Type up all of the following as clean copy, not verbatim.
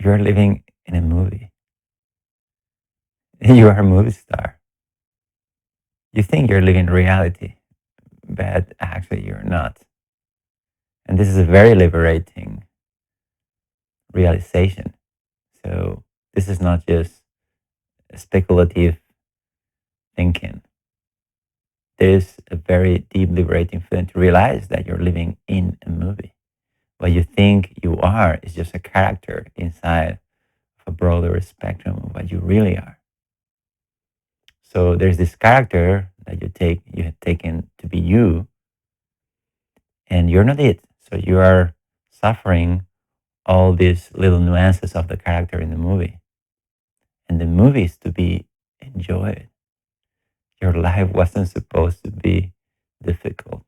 You're living in a movie. You are a movie star. You think you're living reality, but actually you're not. And this is a very liberating realization. So this is not just speculative thinking. There's a very deep liberating feeling to realize that you're living in a movie. What you think you are is just a character inside of a broader spectrum of what you really are. So there's this character that you have taken to be you, and you're not it. So you are suffering all these little nuances of the character in the movie. And the movie is to be enjoyed. Your life wasn't supposed to be difficult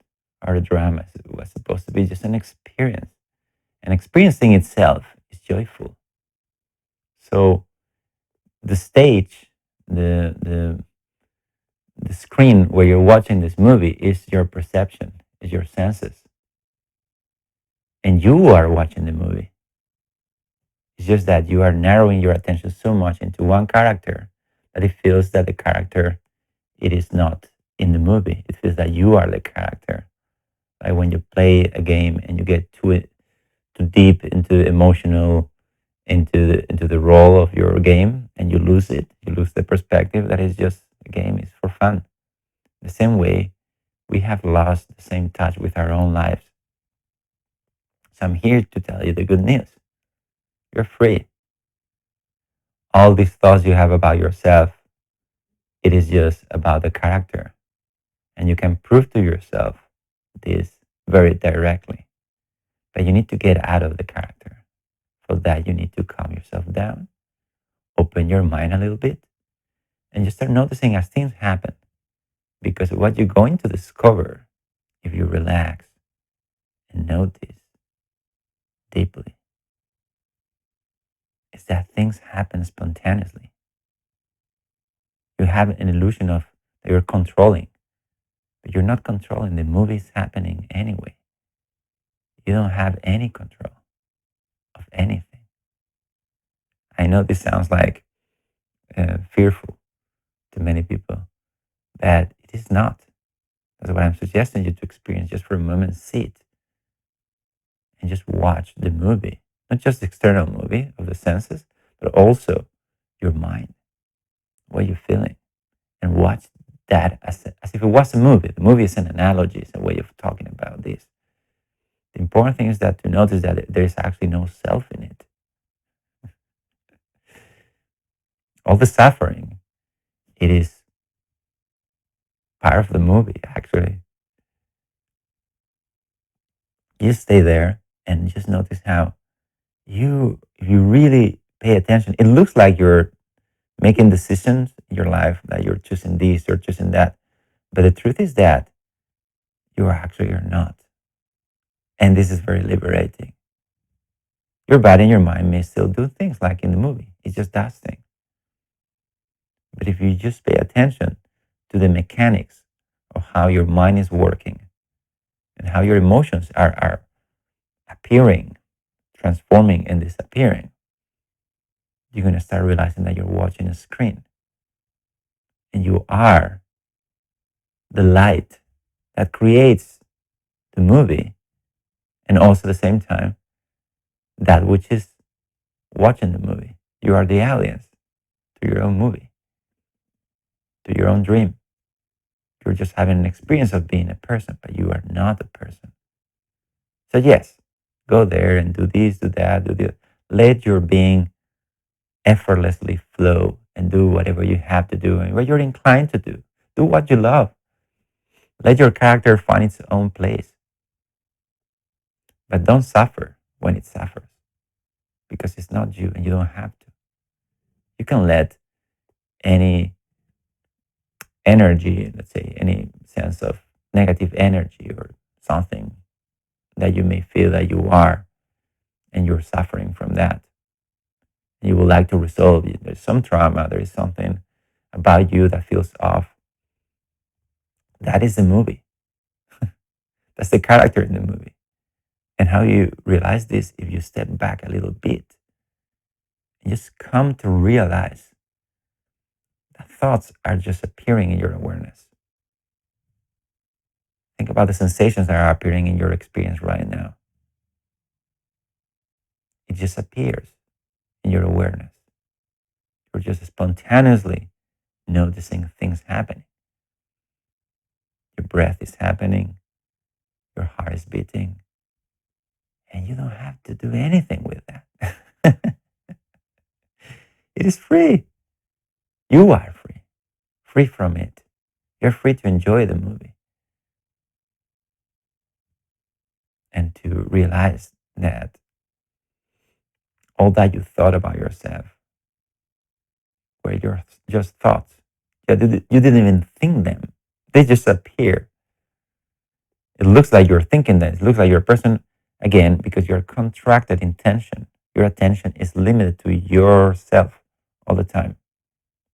or a drama. It was supposed to be just an experience. And experiencing itself is joyful. So the stage, the screen where you're watching this movie is your perception, is your senses. And you are watching the movie. It's just that you are narrowing your attention so much into one character that it feels that the character it is not in the movie. It feels that you are the character. Like when you play a game and you get too deep into emotional into the role of your game and you lose it. You lose the perspective that is just a game is for fun. The same way we have lost the same touch with our own lives. So I'm here to tell you the good news. You're free. All these thoughts you have about yourself, it is just about the character. And you can prove to yourself this very directly. But you need to get out of the character. For that, you need to calm yourself down, open your mind a little bit, and just start noticing as things happen. Because what you're going to discover if you relax and notice deeply is that things happen spontaneously. You have an illusion of that you're controlling, but you're not controlling. The movie's happening anyway. You don't have any control of anything. I know this sounds like fearful to many people, but it is not. That's what I'm suggesting you to experience just for a moment. Sit and just watch the movie, not just the external movie of the senses, but also your mind, what you're feeling, and watch that as if it was a movie. The movie is an analogy, it's a way of talking about this. The important thing is that to notice that there is actually no self in it. All the suffering, it is part of the movie, actually. You stay there and just notice how if you really pay attention, it looks like you're making decisions in your life that you're choosing this, you're choosing that. But the truth is that you're not. And this is very liberating. Your body and your mind may still do things like in the movie. It just does things. But if you just pay attention to the mechanics of how your mind is working and how your emotions are appearing, transforming and disappearing, you're going to start realizing that you're watching a screen and you are the light that creates the movie and also at the same time that which is watching the movie. You are the audience to your own movie, to your own dream. You're just having an experience of being a person, but you are not a person. So yes, go there and do this, do that, do this. Let your being effortlessly flow and do whatever you have to do and what you're inclined to do. Do what you love. Let your character find its own place. But don't suffer when it suffers because it's not you and you don't have to. You can let any energy, let's say, any sense of negative energy or something that you may feel that you are and you're suffering from that. And you would like to resolve it. There's some trauma, there is something about you that feels off. That is the movie. That's the character in the movie. And how you realize this if you step back a little bit You just come to realize that thoughts are just appearing in your awareness. Think about the sensations that are appearing in your experience right now. It just appears in your awareness. You're just spontaneously noticing things happening. Your breath is happening, your heart is beating, and you don't have to do anything with that. It is free. You are free, free from it. You're free to enjoy the movie and to realize that all that you thought about yourself were your just thoughts. You didn't even think them. They just appear. It looks like you're thinking that. It looks like you're a person, again, because you're contracted intention. Your attention is limited to yourself all the time.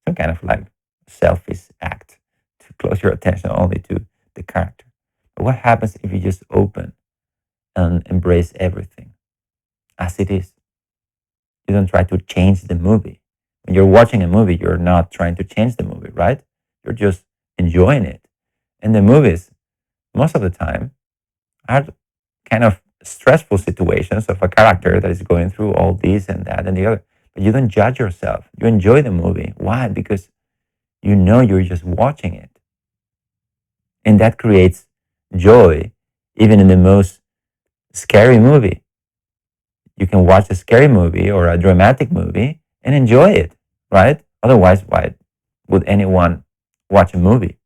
Some kind of like selfish act to close your attention only to the character. But what happens if you just open and embrace everything as it is? You don't try to change the movie. When you're watching a movie, you're not trying to change the movie, right? You're just enjoying it. And the movies, most of the time, are kind of stressful situations of a character that is going through all this and that and the other. But you don't judge yourself. You enjoy the movie. Why? Because you know you're just watching it. And that creates joy, even in the most scary movie. You can watch a scary movie or a dramatic movie and enjoy it, right? Otherwise, why would anyone watch a movie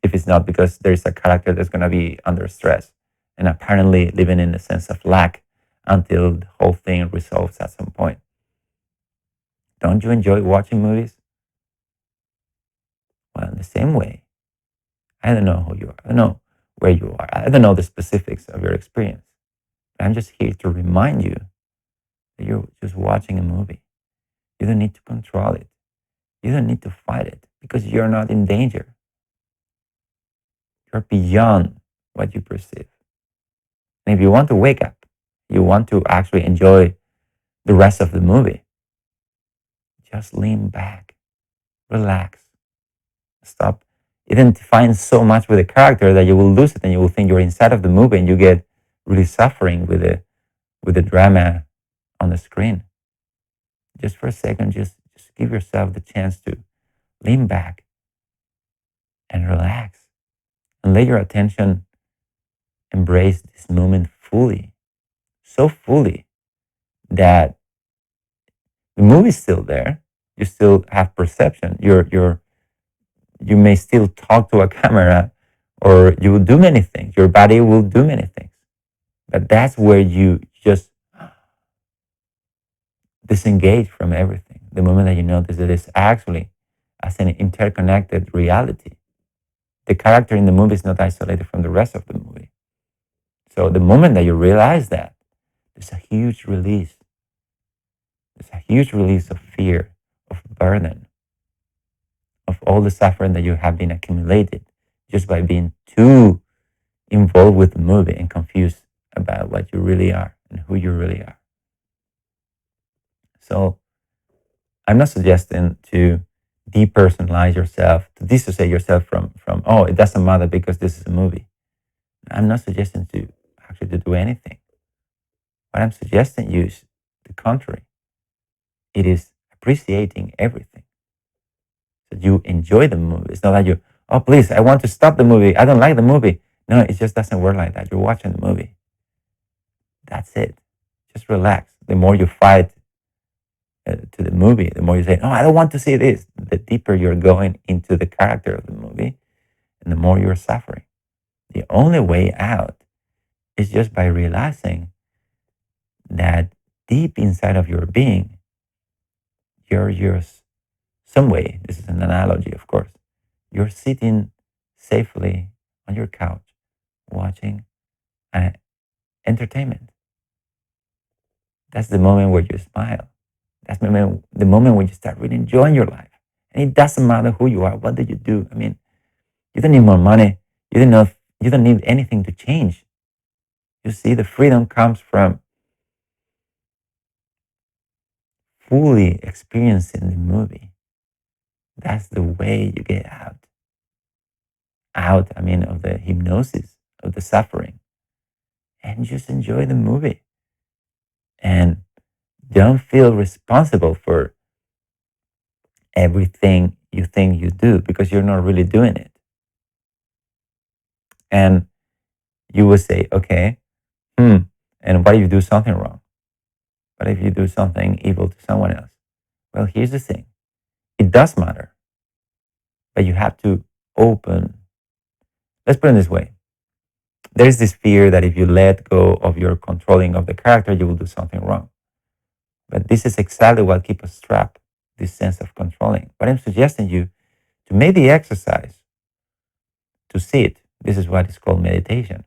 if it's not because there's a character that's going to be under stress and apparently living in a sense of lack until the whole thing resolves at some point? Don't you enjoy watching movies? Well, in the same way, I don't know who you are. I don't know where you are. I don't know the specifics of your experience. But I'm just here to remind you that you're just watching a movie. You don't need to control it. You don't need to fight it because you're not in danger. You're beyond what you perceive. And if you want to wake up, you want to actually enjoy the rest of the movie, just lean back, relax, stop identifying so much with the character that you will lose it and you will think you're inside of the movie and you get really suffering with the drama on the screen. Just for a second, just give yourself the chance to lean back and relax and let your attention embrace this moment fully, so fully that the movie's still there. You still have perception. You may still talk to a camera or you will do many things. Your body will do many things. But that's where you just disengage from everything. The moment that you notice that it's actually as an interconnected reality. The character in the movie is not isolated from the rest of the movie. So the moment that you realize that, there's a huge release. There's a huge release of fear, of burden, of all the suffering that you have been accumulated just by being too involved with the movie and confused about what you really are and who you really are. So I'm not suggesting to depersonalize yourself, to dissociate yourself from oh, it doesn't matter because this is a movie. I'm not suggesting to actually to do anything. What I'm suggesting you is the contrary. It is appreciating everything. So you enjoy the movie. It's not that you, oh please, I want to stop the movie. I don't like the movie. No, it just doesn't work like that. You're watching the movie. That's it. Just relax. The more you fight to the movie, the more you say, "No, I don't want to see this." The deeper you're going into the character of the movie, and the more you're suffering. The only way out is just by realizing that deep inside of your being, you're yours. Some way. This is an analogy, of course. You're sitting safely on your couch, watching entertainment. That's the moment where you smile. That's the moment when you start really enjoying your life. And it doesn't matter who you are. What did you do? I mean, you don't need more money. You don't need anything to change. You see, the freedom comes fully experiencing the movie. That's the way you get out, I mean, of the hypnosis, of the suffering, and just enjoy the movie. And don't feel responsible for everything you think you do because you're not really doing it. And you will say, okay, and what if you do something wrong? What if you do something evil to someone else? Well, here's the thing, it does matter, but you have to open. Let's put it this way, there's this fear that if you let go of your controlling of the character, you will do something wrong. But this is exactly what keeps us trapped, this sense of controlling. But I'm suggesting you to make the exercise to sit. This is what is called meditation.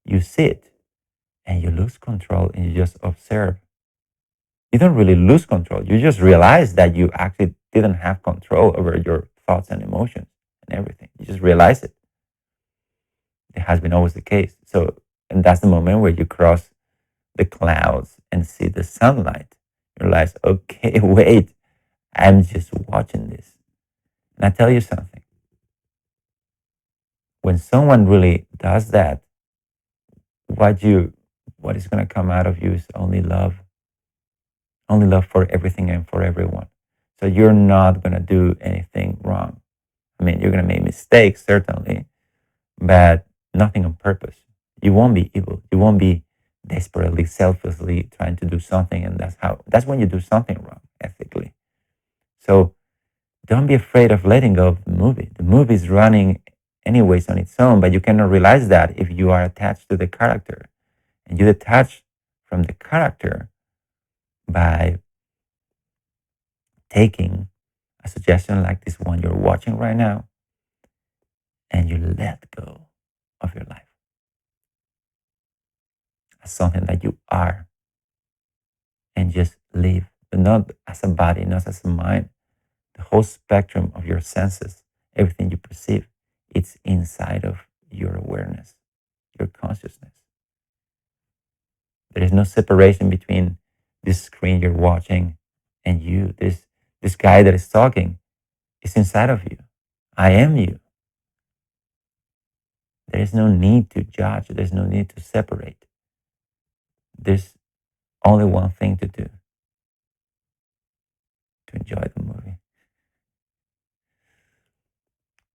You sit and you lose control and you just observe. You don't really lose control. You just realize that you actually didn't have control over your thoughts and emotions and everything. You just realize it. It has been always the case. So, and that's the moment where you cross the clouds and see the sunlight. You realize, okay, wait, I'm just watching this. And I tell you something, when someone really does that, what you what is going to come out of you is only love for everything and for everyone. So you're not going to do anything wrong. I mean, you're going to make mistakes certainly, but nothing on purpose. You won't be evil. You won't be desperately, selflessly trying to do something, and that's when you do something wrong ethically. So don't be afraid of letting go of the movie. The movie is running anyways on its own, but you cannot realize that if you are attached to the character. And you detach from the character by taking a suggestion like this one you're watching right now, and you let go of your life as something that you are, and just live, but not as a body, not as a mind. The whole spectrum of your senses, everything you perceive, it's inside of your awareness, your consciousness. There is no separation between this screen you're watching and you. This guy that is talking is inside of you. I am you. There is no need to judge. There's no need to separate. There's only one thing to do, to enjoy the movie.